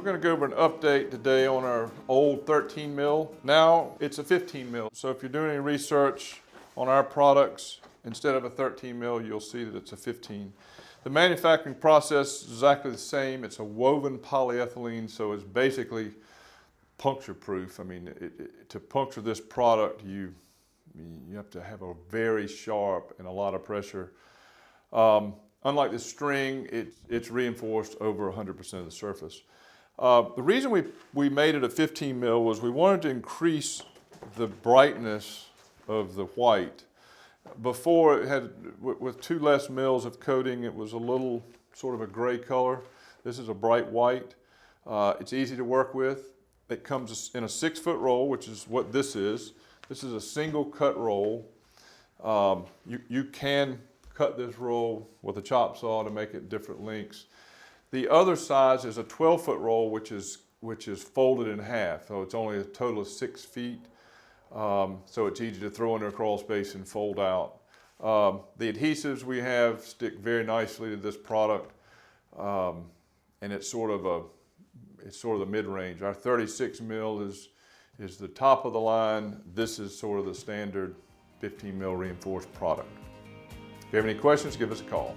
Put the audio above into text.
We're going to go over an update today on our old 13 mil. Now it's a 15 mil. So if you're doing any research on our products, instead of a 13 mil, you'll see that it's a 15. The manufacturing process is exactly the same. It's a woven polyethylene, so it's basically puncture proof. I mean, to puncture this product, you have to have a very sharp and a lot of pressure. Unlike the string, it's reinforced over 100% of the surface. The reason we made it a 15 mil was we wanted to increase the brightness of the white. Before, it had, with 2 less mils of coating, it was a little sort of a gray color. This is a bright white. It's easy to work with. It comes in a 6-foot roll, which is what this is. This is a single cut roll. You can cut this roll with a chop saw to make it different lengths. The other size is a 12-foot roll, which is folded in half. So it's only a total of 6 feet. So it's easy to throw into a crawl space and fold out. The adhesives we have stick very nicely to this product, and it's sort of the mid-range. Our 36 mil is the top of the line. This is sort of the standard 15 mil reinforced product. If you have any questions, give us a call.